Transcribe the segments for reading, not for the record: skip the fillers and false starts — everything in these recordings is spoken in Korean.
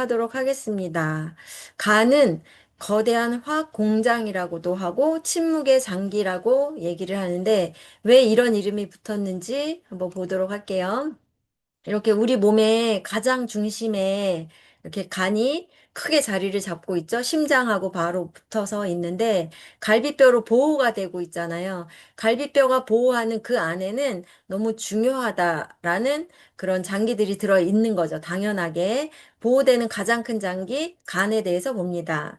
하도록 하겠습니다. 간은 거대한 화학 공장이라고도 하고 침묵의 장기라고 얘기를 하는데 왜 이런 이름이 붙었는지 한번 보도록 할게요. 이렇게 우리 몸의 가장 중심에 이렇게 간이 크게 자리를 잡고 있죠. 심장하고 바로 붙어서 있는데 갈비뼈로 보호가 되고 있잖아요. 갈비뼈가 보호하는 그 안에는 너무 중요하다라는 그런 장기들이 들어 있는 거죠. 당연하게 보호되는 가장 큰 장기 간에 대해서 봅니다.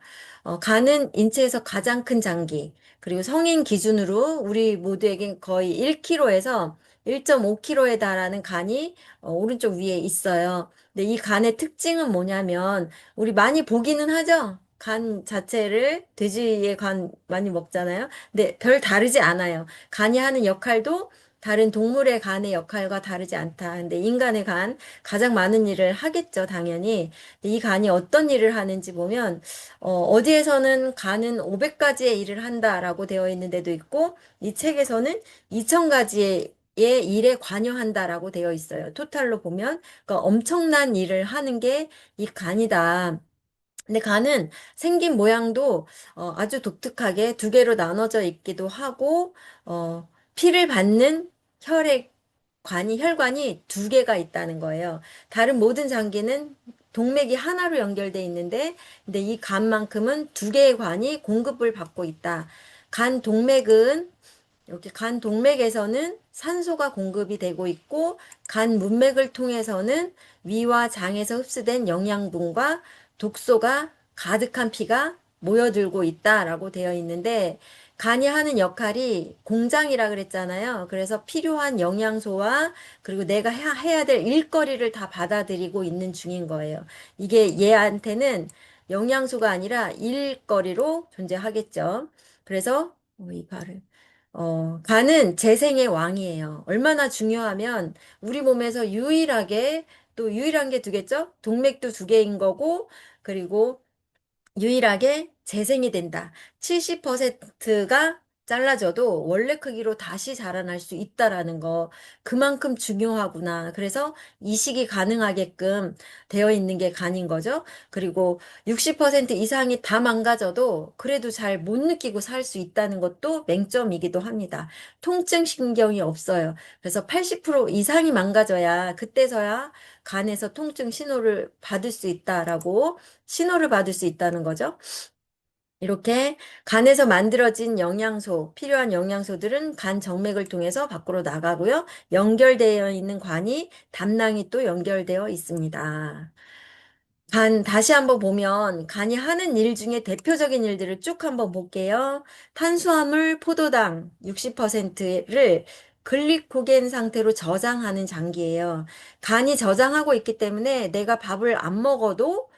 간은 인체에서 가장 큰 장기. 그리고 성인 기준으로 우리 모두에겐 거의 1kg에서 1.5kg에 달하는 간이 오른쪽 위에 있어요. 근데 이 간의 특징은 뭐냐면, 우리 많이 보기는 하죠? 간 자체를, 돼지의 간 많이 먹잖아요. 근데 별 다르지 않아요. 간이 하는 역할도 다른 동물의 간의 역할과 다르지 않다. 근데 인간의 간, 가장 많은 일을 하겠죠, 당연히. 근데 이 간이 어떤 일을 하는지 보면, 어디에서는 간은 500가지의 일을 한다라고 되어 있는 데도 있고, 이 책에서는 2000가지의 의 일에 관여한다라고 되어 있어요. 토탈로 보면 그러니까 엄청난 일을 하는 게 이 간이다. 근데 간은 생긴 모양도 아주 독특하게 두 개로 나눠져 있기도 하고 피를 받는 혈관이 두 개가 있다는 거예요. 다른 모든 장기는 동맥이 하나로 연결돼 있는데 근데 이 간만큼은 두 개의 관이 공급을 받고 있다. 간 동맥은 이렇게 간 동맥에서는 산소가 공급이 되고 있고 간 문맥을 통해서는 위와 장에서 흡수된 영양분과 독소가 가득한 피가 모여들고 있다라고 되어 있는데 간이 하는 역할이 공장이라 그랬잖아요. 그래서 필요한 영양소와 그리고 내가 해야 될 일거리를 다 받아들이고 있는 중인 거예요. 이게 얘한테는 영양소가 아니라 일거리로 존재하겠죠. 그래서 이 발을 간은 재생의 왕이에요. 얼마나 중요하면 우리 몸에서 유일하게 또 유일한 게 두 개죠? 동맥도 두 개인 거고 그리고 유일하게 재생이 된다. 70%가 잘라져도 원래 크기로 다시 자라날 수 있다라는 거. 그만큼 중요하구나. 그래서 이식이 가능하게끔 되어 있는 게 간인 거죠. 그리고 60% 이상이 다 망가져도 그래도 잘 못 느끼고 살 수 있다는 것도 맹점이기도 합니다. 통증 신경이 없어요. 그래서 80% 이상이 망가져야 그때서야 간에서 통증 신호를 받을 수 있다라고 신호를 받을 수 있다는 거죠. 이렇게 간에서 만들어진 영양소, 필요한 영양소들은 간 정맥을 통해서 밖으로 나가고요. 연결되어 있는 관이 담낭이 또 연결되어 있습니다. 다시 한번 보면 간이 하는 일 중에 대표적인 일들을 쭉 한번 볼게요. 탄수화물, 포도당 60%를 글리코겐 상태로 저장하는 장기예요. 간이 저장하고 있기 때문에 내가 밥을 안 먹어도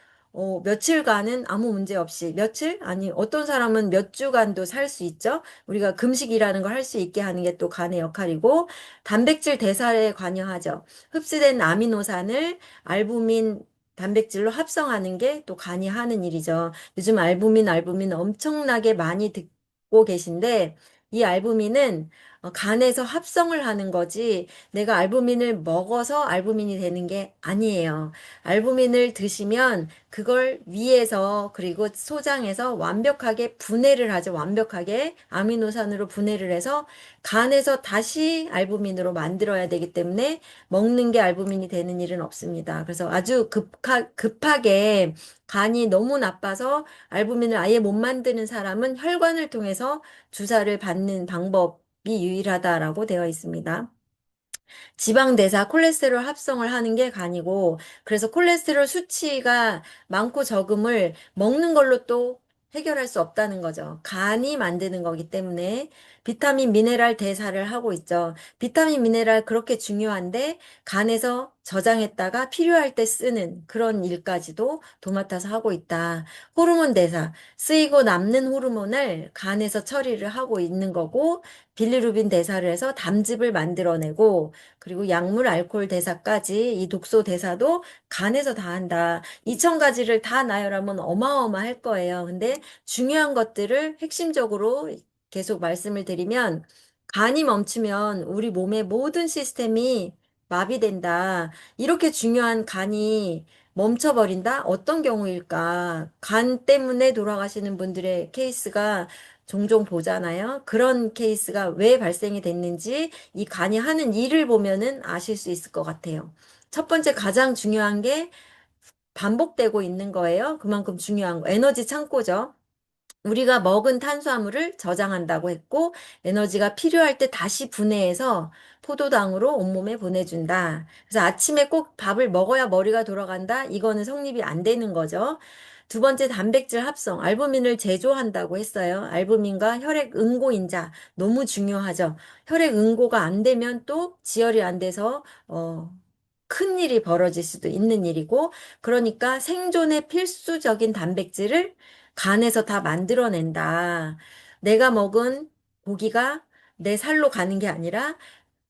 며칠간은 아무 문제 없이 며칠? 아니 어떤 사람은 몇 주간도 살 수 있죠. 우리가 금식이라는 걸 할 수 있게 하는 게 또 간의 역할이고 단백질 대사에 관여하죠. 흡수된 아미노산을 알부민 단백질로 합성하는 게 또 간이 하는 일이죠. 요즘 알부민 엄청나게 많이 듣고 계신데, 이 알부민은 간에서 합성을 하는 거지, 내가 알부민을 먹어서 알부민이 되는 게 아니에요. 알부민을 드시면 그걸 위에서 그리고 소장에서 완벽하게 분해를 하죠. 완벽하게 아미노산으로 분해를 해서 간에서 다시 알부민으로 만들어야 되기 때문에 먹는 게 알부민이 되는 일은 없습니다. 그래서 아주 급하게 간이 너무 나빠서 알부민을 아예 못 만드는 사람은 혈관을 통해서 주사를 받는 방법이 유일하다라고 되어 있습니다. 지방대사, 콜레스테롤 합성을 하는 게 간이고, 그래서 콜레스테롤 수치가 많고 적음을 먹는 걸로 또 해결할 수 없다는 거죠. 간이 만드는 거기 때문에 비타민, 미네랄 대사를 하고 있죠. 비타민, 미네랄 그렇게 중요한데 간에서 저장했다가 필요할 때 쓰는 그런 일까지도 도맡아서 하고 있다. 호르몬 대사, 쓰이고 남는 호르몬을 간에서 처리를 하고 있는 거고, 빌리루빈 대사를 해서 담즙을 만들어내고, 그리고 약물, 알코올 대사까지 이 독소 대사도 간에서 다 한다. 2000가지를 다 나열하면 어마어마할 거예요. 근데 중요한 것들을 핵심적으로 계속 말씀을 드리면 간이 멈추면 우리 몸의 모든 시스템이 마비된다. 이렇게 중요한 간이 멈춰버린다? 어떤 경우일까? 간 때문에 돌아가시는 분들의 케이스가 종종 보잖아요. 그런 케이스가 왜 발생이 됐는지 이 간이 하는 일을 보면은 아실 수 있을 것 같아요. 첫 번째 가장 중요한 게 반복되고 있는 거예요. 그만큼 중요한 거. 에너지 창고죠. 우리가 먹은 탄수화물을 저장한다고 했고, 에너지가 필요할 때 다시 분해해서 포도당으로 온몸에 보내준다. 그래서 아침에 꼭 밥을 먹어야 머리가 돌아간다? 이거는 성립이 안 되는 거죠. 두 번째, 단백질 합성. 알부민을 제조한다고 했어요. 알부민과 혈액 응고인자. 너무 중요하죠. 혈액 응고가 안 되면 또 지혈이 안 돼서, 큰 일이 벌어질 수도 있는 일이고, 그러니까 생존에 필수적인 단백질을 간에서 다 만들어낸다. 내가 먹은 고기가 내 살로 가는 게 아니라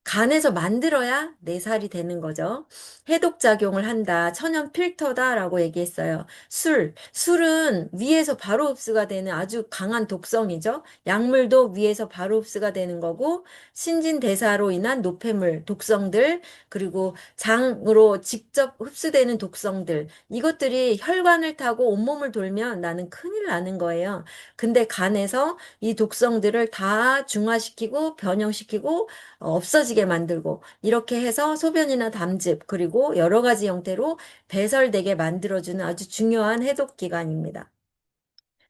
간에서 만들어야 내 살이 되는 거죠. 해독작용을 한다. 천연 필터다라고 얘기했어요. 술은 위에서 바로 흡수가 되는 아주 강한 독성이죠. 약물도 위에서 바로 흡수가 되는 거고, 신진대사로 인한 노폐물, 독성들, 그리고 장으로 직접 흡수되는 독성들, 이것들이 혈관을 타고 온몸을 돌면 나는 큰일 나는 거예요. 근데 간에서 이 독성들을 다 중화시키고 변형시키고 없어지게 만들고 이렇게 해서 소변이나 담즙 그리고 여러 가지 형태로 배설되게 만들어주는 아주 중요한 해독 기관입니다.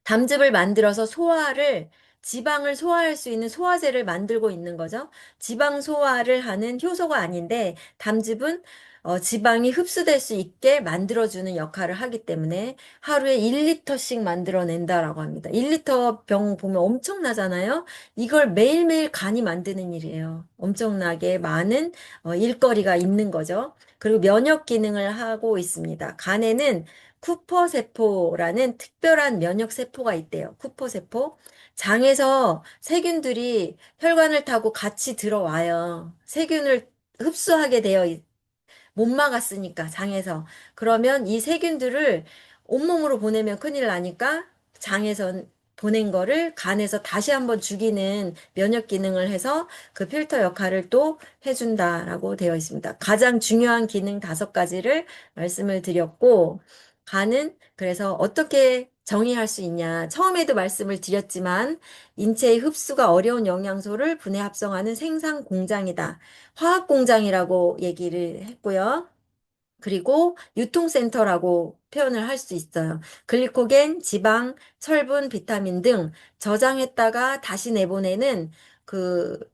담즙을 만들어서 지방을 소화할 수 있는 소화제를 만들고 있는 거죠. 지방 소화를 하는 효소가 아닌데 담즙은 지방이 흡수될 수 있게 만들어주는 역할을 하기 때문에 하루에 1리터씩 만들어낸다라고 합니다. 1리터 병 보면 엄청나잖아요. 이걸 매일매일 간이 만드는 일이에요. 엄청나게 많은 일거리가 있는 거죠. 그리고 면역 기능을 하고 있습니다. 간에는 쿠퍼세포라는 특별한 면역세포가 있대요. 쿠퍼세포. 장에서 세균들이 혈관을 타고 같이 들어와요. 세균을 흡수하게 되어 못 막았으니까, 장에서. 그러면 이 세균들을 온몸으로 보내면 큰일 나니까 장에서 보낸 거를 간에서 다시 한번 죽이는 면역 기능을 해서 그 필터 역할을 또 해준다라고 되어 있습니다. 가장 중요한 기능 5가지를 말씀을 드렸고, 간은 그래서 어떻게 정의할 수 있냐. 처음에도 말씀을 드렸지만, 인체의 흡수가 어려운 영양소를 분해 합성하는 생산 공장이다. 화학 공장이라고 얘기를 했고요. 그리고 유통센터라고 표현을 할 수 있어요. 글리코겐, 지방, 철분, 비타민 등 저장했다가 다시 내보내는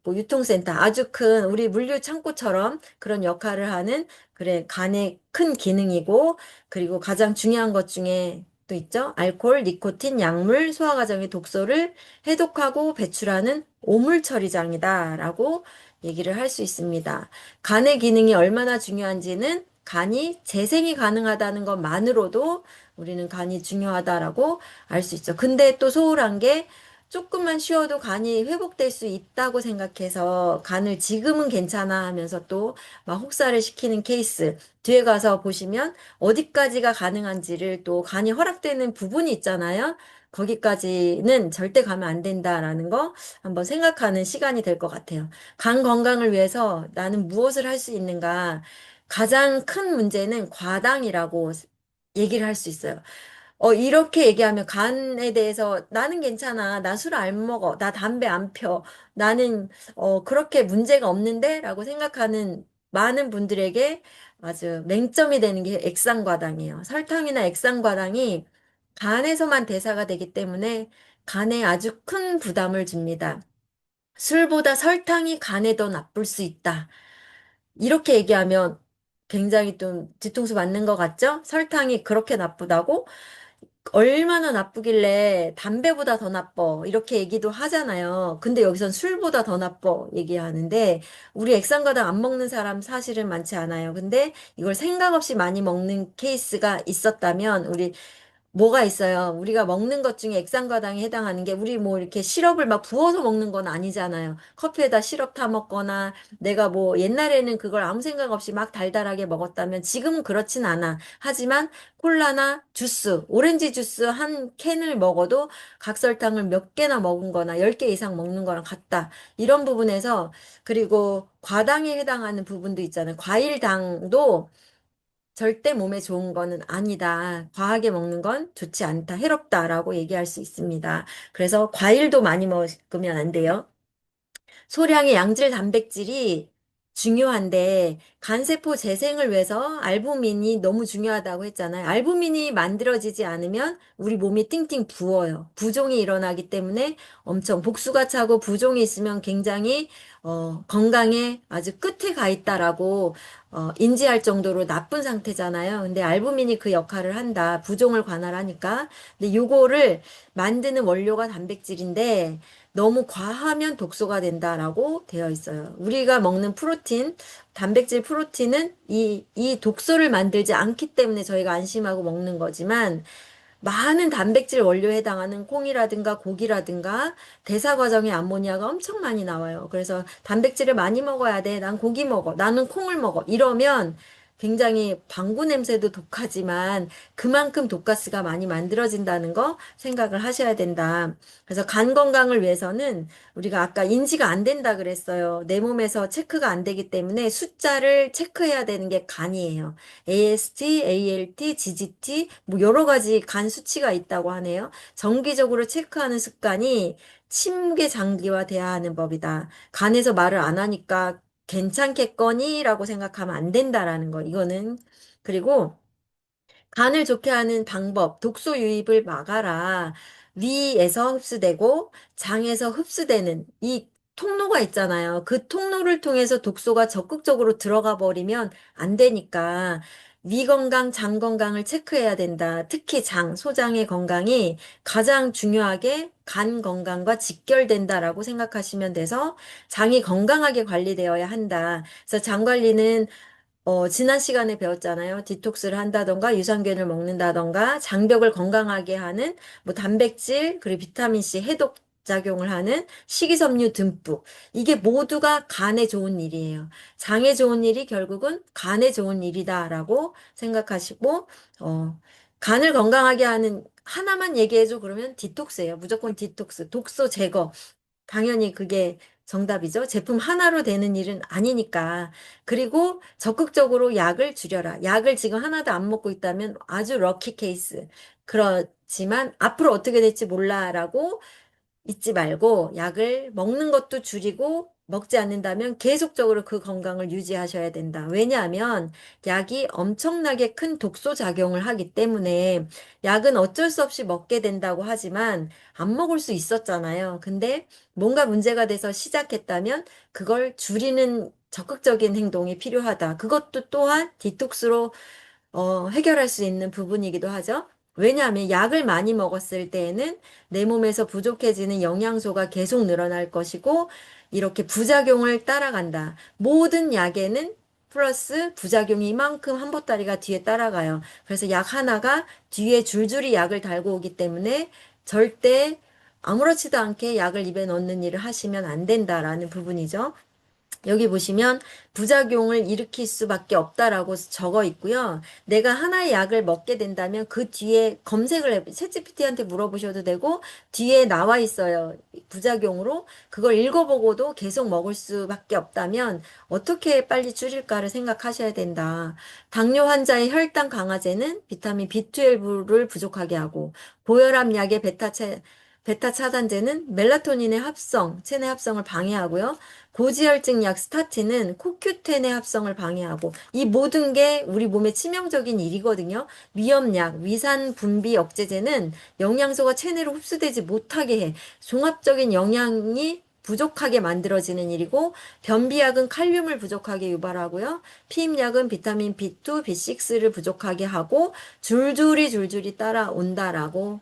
뭐 유통센터, 아주 큰 우리 물류 창고처럼 그런 역할을 하는 그래 간의 큰 기능이고, 그리고 가장 중요한 것 중에 또 있죠. 알코올, 니코틴, 약물, 소화 과정의 독소를 해독하고 배출하는 오물 처리장이다라고 얘기를 할 수 있습니다. 간의 기능이 얼마나 중요한지는 간이 재생이 가능하다는 것만으로도 우리는 간이 중요하다라고 알 수 있죠. 근데 또 소홀한 게 조금만 쉬어도 간이 회복될 수 있다고 생각해서 간을 지금은 괜찮아 하면서 또 막 혹사를 시키는 케이스. 뒤에 가서 보시면 어디까지가 가능한지를 또 간이 허락되는 부분이 있잖아요. 거기까지는 절대 가면 안 된다라는 거 한번 생각하는 시간이 될 것 같아요. 간 건강을 위해서 나는 무엇을 할 수 있는가? 가장 큰 문제는 과당이라고 얘기를 할 수 있어요. 이렇게 얘기하면 간에 대해서 나는 괜찮아. 나 술 안 먹어. 나 담배 안 펴. 나는, 그렇게 문제가 없는데? 라고 생각하는 많은 분들에게 아주 맹점이 되는 게 액상과당이에요. 설탕이나 액상과당이 간에서만 대사가 되기 때문에 간에 아주 큰 부담을 줍니다. 술보다 설탕이 간에 더 나쁠 수 있다. 이렇게 얘기하면 굉장히 좀 뒤통수 맞는 것 같죠? 설탕이 그렇게 나쁘다고? 얼마나 나쁘길래 담배보다 더 나빠. 이렇게 얘기도 하잖아요. 근데 여기선 술보다 더 나빠. 얘기하는데, 우리 액상과당 안 먹는 사람 사실은 많지 않아요. 근데 이걸 생각 없이 많이 먹는 케이스가 있었다면, 뭐가 있어요? 우리가 먹는 것 중에 액상과당에 해당하는 게 우리 뭐 이렇게 시럽을 막 부어서 먹는 건 아니잖아요. 커피에다 시럽 타 먹거나 내가 뭐 옛날에는 그걸 아무 생각 없이 막 달달하게 먹었다면 지금은 그렇진 않아. 하지만 콜라나 주스, 오렌지 주스 한 캔을 먹어도 각설탕을 몇 개나 먹은 거나 10개 이상 먹는 거랑 같다. 이런 부분에서 그리고 과당에 해당하는 부분도 있잖아요. 과일당도 절대 몸에 좋은 거는 아니다. 과하게 먹는 건 좋지 않다. 해롭다라고 얘기할 수 있습니다. 그래서 과일도 많이 먹으면 안 돼요. 소량의 양질 단백질이 중요한데 간세포 재생을 위해서 알부민이 너무 중요하다고 했잖아요. 알부민이 만들어지지 않으면 우리 몸이 띵띵 부어요. 부종이 일어나기 때문에 엄청 복수가 차고 부종이 있으면 굉장히 건강에 아주 끝에 가 있다라고 인지할 정도로 나쁜 상태잖아요. 근데 알부민이 그 역할을 한다. 부종을 관할하니까. 근데 요거를 만드는 원료가 단백질인데 너무 과하면 독소가 된다라고 되어 있어요. 우리가 먹는 프로틴, 단백질 프로틴은 이 독소를 만들지 않기 때문에 저희가 안심하고 먹는 거지만 많은 단백질 원료에 해당하는 콩이라든가 고기라든가 대사 과정에 암모니아가 엄청 많이 나와요. 그래서 단백질을 많이 먹어야 돼. 난 고기 먹어. 나는 콩을 먹어. 이러면 굉장히 방구 냄새도 독하지만 그만큼 독가스가 많이 만들어진다는 거 생각을 하셔야 된다. 그래서 간 건강을 위해서는 우리가 아까 인지가 안 된다 그랬어요. 내 몸에서 체크가 안 되기 때문에 숫자를 체크해야 되는 게 간이에요. AST, ALT, GGT, 뭐 여러 가지 간 수치가 있다고 하네요. 정기적으로 체크하는 습관이 침묵의 장기화돼야 하는 법이다. 간에서 말을 안 하니까 괜찮겠거니라고 생각하면 안 된다라는 거. 이거는 그리고 간을 좋게 하는 방법, 독소 유입을 막아라. 위에서 흡수되고 장에서 흡수되는 이 통로가 있잖아요. 그 통로를 통해서 독소가 적극적으로 들어가 버리면 안 되니까 위 건강, 장 건강을 체크해야 된다. 특히 장, 소장의 건강이 가장 중요하게 간 건강과 직결된다라고 생각하시면 돼서 장이 건강하게 관리되어야 한다. 그래서 장 관리는 지난 시간에 배웠잖아요. 디톡스를 한다던가, 유산균을 먹는다던가, 장벽을 건강하게 하는, 뭐, 단백질, 그리고 비타민C 해독 작용을 하는 식이섬유 듬뿍. 이게 모두가 간에 좋은 일이에요. 장에 좋은 일이 결국은 간에 좋은 일이다라고 생각하시고, 간을 건강하게 하는 하나만 얘기해줘. 그러면 디톡스예요. 무조건 디톡스. 독소 제거. 당연히 그게 정답이죠. 제품 하나로 되는 일은 아니니까. 그리고 적극적으로 약을 줄여라. 약을 지금 하나도 안 먹고 있다면 아주 럭키 케이스. 그렇지만 앞으로 어떻게 될지 몰라라고 잊지 말고 약을 먹는 것도 줄이고 먹지 않는다면 계속적으로 그 건강을 유지하셔야 된다. 왜냐하면 약이 엄청나게 큰 독소 작용을 하기 때문에 약은 어쩔 수 없이 먹게 된다고 하지만 안 먹을 수 있었잖아요. 근데 뭔가 문제가 돼서 시작했다면 그걸 줄이는 적극적인 행동이 필요하다. 그것도 또한 디톡스로 해결할 수 있는 부분이기도 하죠. 왜냐하면 약을 많이 먹었을 때에는 내 몸에서 부족해지는 영양소가 계속 늘어날 것이고, 이렇게 부작용을 따라간다. 모든 약에는 플러스 부작용이 이만큼 한 보따리가 뒤에 따라가요. 그래서 약 하나가 뒤에 줄줄이 약을 달고 오기 때문에 절대 아무렇지도 않게 약을 입에 넣는 일을 하시면 안 된다라는 부분이죠. 여기 보시면 부작용을 일으킬 수밖에 없다라고 적어 있고요. 내가 하나의 약을 먹게 된다면 그 뒤에 검색을 해, 챗GPT한테 물어보셔도 되고, 뒤에 나와 있어요. 부작용으로. 그걸 읽어보고도 계속 먹을 수밖에 없다면 어떻게 빨리 줄일까를 생각하셔야 된다. 당뇨 환자의 혈당 강화제는 비타민 B12를 부족하게 하고, 고혈압 약의 베타 차단제는 멜라토닌의 합성, 체내 합성을 방해하고요. 고지혈증 약 스타틴은 코큐텐의 합성을 방해하고 이 모든 게 우리 몸에 치명적인 일이거든요. 위험약, 위산 분비 억제제는 영양소가 체내로 흡수되지 못하게 해. 종합적인 영양이 부족하게 만들어지는 일이고 변비약은 칼륨을 부족하게 유발하고요. 피임약은 비타민 B2, B6를 부족하게 하고 줄줄이 따라온다라고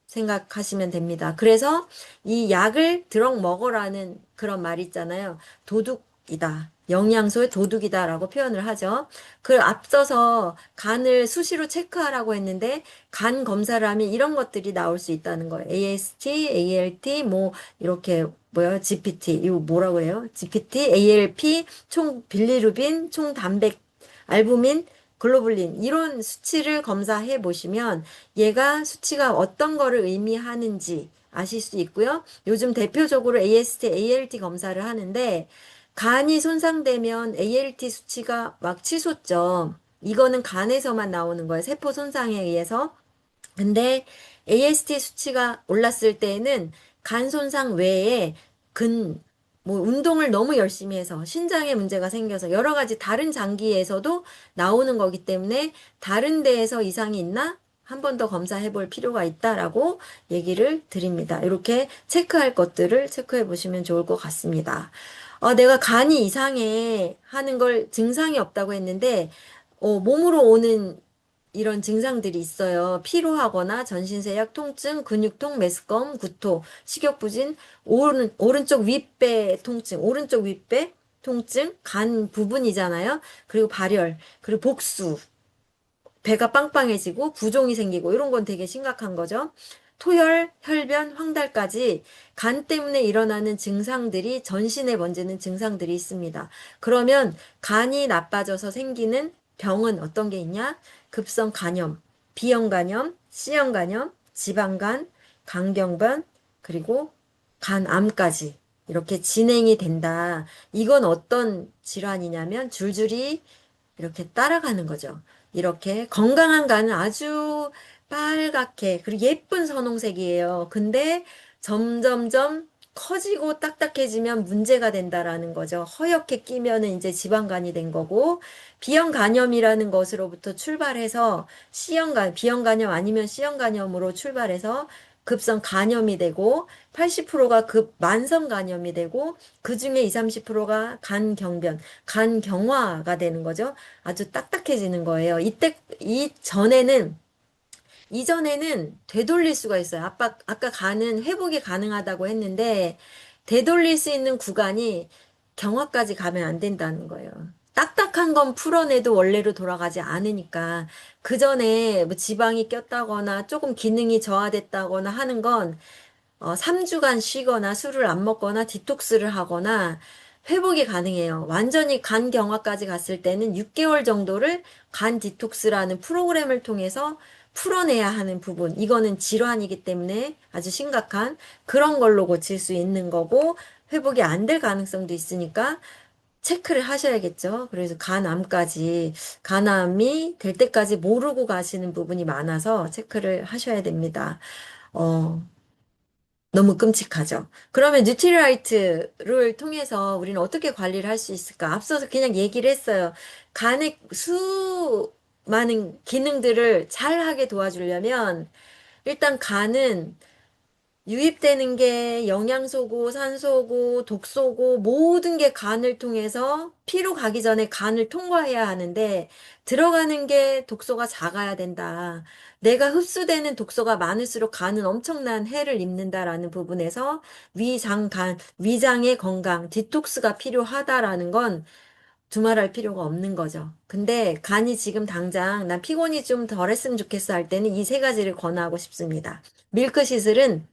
생각하시면 됩니다. 그래서 이 약을 들럭 먹어라는 그런 말 있잖아요. 도둑이다. 영양소의 도둑이다라고 표현을 하죠. 그 앞서서 간을 수시로 체크하라고 했는데 간 검사를 하면 이런 것들이 나올 수 있다는 거예요. AST, ALT, 뭐 이렇게 뭐야 GPT 이거 뭐라고 해요? GPT, ALP, 총 빌리루빈, 총 단백, 알부민, 글로불린 이런 수치를 검사해 보시면 얘가 수치가 어떤 거를 의미하는지 아실 수 있고요. 요즘 대표적으로 AST, ALT 검사를 하는데 간이 손상되면 ALT 수치가 막 치솟죠. 이거는 간에서만 나오는 거예요. 세포 손상에 의해서. 근데 AST 수치가 올랐을 때에는 간 손상 외에 뭐 운동을 너무 열심히 해서 신장에 문제가 생겨서 여러 가지 다른 장기에서도 나오는 거기 때문에 다른 데에서 이상이 있나? 한 번 더 검사해 볼 필요가 있다라고 얘기를 드립니다. 이렇게 체크할 것들을 체크해 보시면 좋을 것 같습니다. 내가 간이 이상해 하는 걸 증상이 없다고 했는데, 몸으로 오는 이런 증상들이 있어요. 피로하거나 전신세약, 통증, 근육통, 메스꺼움, 구토, 식욕부진, 오른쪽 윗배 통증, 오른쪽 윗배 통증, 간 부분이잖아요. 그리고 발열, 그리고 복수, 배가 빵빵해지고 부종이 생기고 이런 건 되게 심각한 거죠. 토열, 혈변, 황달까지 간 때문에 일어나는 증상들이 전신에 번지는 증상들이 있습니다. 그러면 간이 나빠져서 생기는 병은 어떤 게 있냐? 급성 간염, B형 간염, C형 간염, 지방간, 간경변, 그리고 간암까지 이렇게 진행이 된다. 이건 어떤 질환이냐면 줄줄이 이렇게 따라가는 거죠. 이렇게 건강한 간은 아주 빨갛게 그리고 예쁜 선홍색이에요. 근데 점점점 커지고 딱딱해지면 문제가 된다라는 거죠. 허옇게 끼면은 이제 지방간이 된 거고 B형 간염이라는 것으로부터 출발해서 B형 간염 아니면 C형 간염으로 출발해서 급성 간염이 되고 80%가 급 만성 간염이 되고 그중에 20, 30%가 간경변, 간경화가 되는 거죠. 아주 딱딱해지는 거예요. 이전에는 되돌릴 수가 있어요. 아까 간은 회복이 가능하다고 했는데, 되돌릴 수 있는 구간이 경화까지 가면 안 된다는 거예요. 딱딱한 건 풀어내도 원래로 돌아가지 않으니까, 그 전에 뭐 지방이 꼈다거나 조금 기능이 저하됐다거나 하는 건 3주간 쉬거나 술을 안 먹거나 디톡스를 하거나 회복이 가능해요. 완전히 간 경화까지 갔을 때는 6개월 정도를 간 디톡스라는 프로그램을 통해서 풀어내야 하는 부분. 이거는 질환이기 때문에 아주 심각한 그런 걸로 고칠 수 있는 거고 회복이 안 될 가능성도 있으니까 체크를 하셔야겠죠. 그래서 간암이 될 때까지 모르고 가시는 부분이 많아서 체크를 하셔야 됩니다. 어, 너무 끔찍하죠. 그러면 뉴트리라이트를 통해서 우리는 어떻게 관리를 할 수 있을까? 앞서서 그냥 얘기를 했어요. 간의 수많은 기능들을 잘 하게 도와주려면 일단 간은 유입되는 게 영양소고 산소고 독소고 모든 게 간을 통해서 피로 가기 전에 간을 통과해야 하는데 들어가는 게 독소가 작아야 된다. 내가 흡수되는 독소가 많을수록 간은 엄청난 해를 입는다라는 부분에서 위장의 건강, 디톡스가 필요하다라는 건 두말할 필요가 없는 거죠. 근데 간이 지금 당장 난 피곤이 좀 덜했으면 좋겠어 할 때는 이 세 가지를 권하고 싶습니다. 밀크시슬은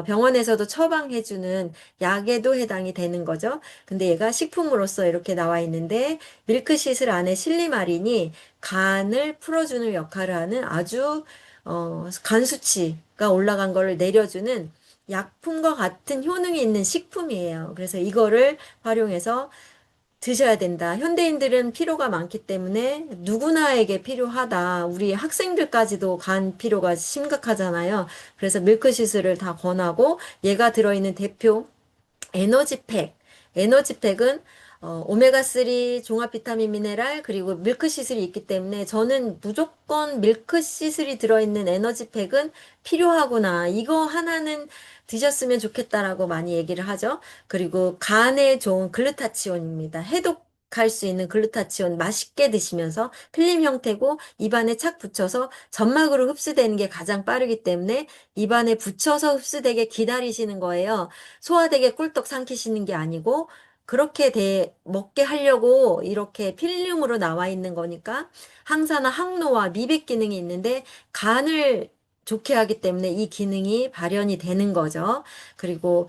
병원에서도 처방해주는 약에도 해당이 되는 거죠. 근데 얘가 식품으로서 이렇게 나와 있는데 밀크시슬 안에 실리마린이 간을 풀어주는 역할을 하는 아주 간 수치가 올라간 거를 내려주는 약품과 같은 효능이 있는 식품이에요. 그래서 이거를 활용해서 드셔야 된다. 현대인들은 피로가 많기 때문에 누구나에게 필요하다. 우리 학생들까지도 간 피로가 심각하잖아요. 그래서 밀크시슬을 다 권하고 얘가 들어있는 대표 에너지팩. 에너지팩은 오메가3 종합 비타민 미네랄 그리고 밀크시슬이 있기 때문에 저는 무조건 밀크시슬이 들어있는 에너지팩은 필요하구나. 이거 하나는 드셨으면 좋겠다라고 많이 얘기를 하죠. 그리고 간에 좋은 글루타치온입니다. 해독할 수 있는 글루타치온 맛있게 드시면서 필름 형태고 입안에 착 붙여서 점막으로 흡수되는 게 가장 빠르기 때문에 입안에 붙여서 흡수되게 기다리시는 거예요. 소화되게 꿀떡 삼키시는 게 아니고 그렇게 먹게 하려고 이렇게 필름으로 나와 있는 거니까 항산화 항노화 미백 기능이 있는데 간을 좋게 하기 때문에 이 기능이 발현이 되는 거죠. 그리고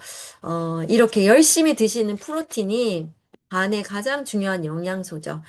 이렇게 열심히 드시는 프로틴이 간의 가장 중요한 영양소죠.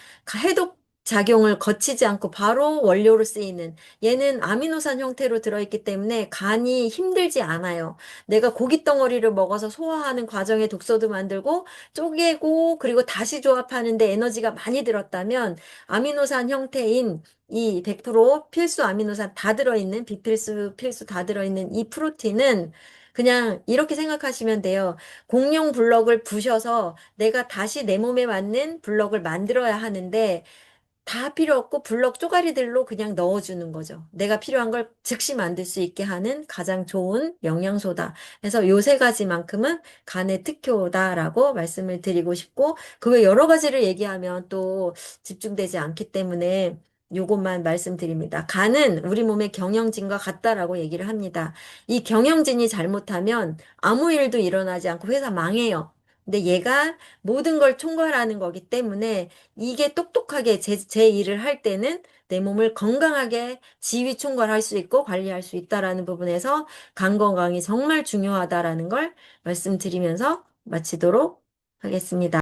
해독 작용을 거치지 않고 바로 원료로 쓰이는 얘는 아미노산 형태로 들어있기 때문에 간이 힘들지 않아요. 내가 고기 덩어리를 먹어서 소화하는 과정에 독소도 만들고 쪼개고 그리고 다시 조합하는데 에너지가 많이 들었다면 아미노산 형태인 이 100% 필수 아미노산 다 들어있는 비필수, 필수 다 들어있는 이 프로틴은 그냥 이렇게 생각하시면 돼요. 공룡 블럭을 부셔서 내가 다시 내 몸에 맞는 블럭을 만들어야 하는데 다 필요 없고 블럭 쪼가리들로 그냥 넣어주는 거죠. 내가 필요한 걸 즉시 만들 수 있게 하는 가장 좋은 영양소다. 그래서 요 세 가지만큼은 간의 특효다라고 말씀을 드리고 싶고, 그 외 여러 가지를 얘기하면 또 집중되지 않기 때문에 요것만 말씀드립니다. 간은 우리 몸의 경영진과 같다라고 얘기를 합니다. 이 경영진이 잘못하면 아무 일도 일어나지 않고 회사 망해요. 근데 얘가 모든 걸 총괄하는 거기 때문에 이게 똑똑하게 제 일을 할 때는 내 몸을 건강하게 지휘 총괄할 수 있고 관리할 수 있다라는 부분에서 간 건강이 정말 중요하다라는 걸 말씀드리면서 마치도록 하겠습니다.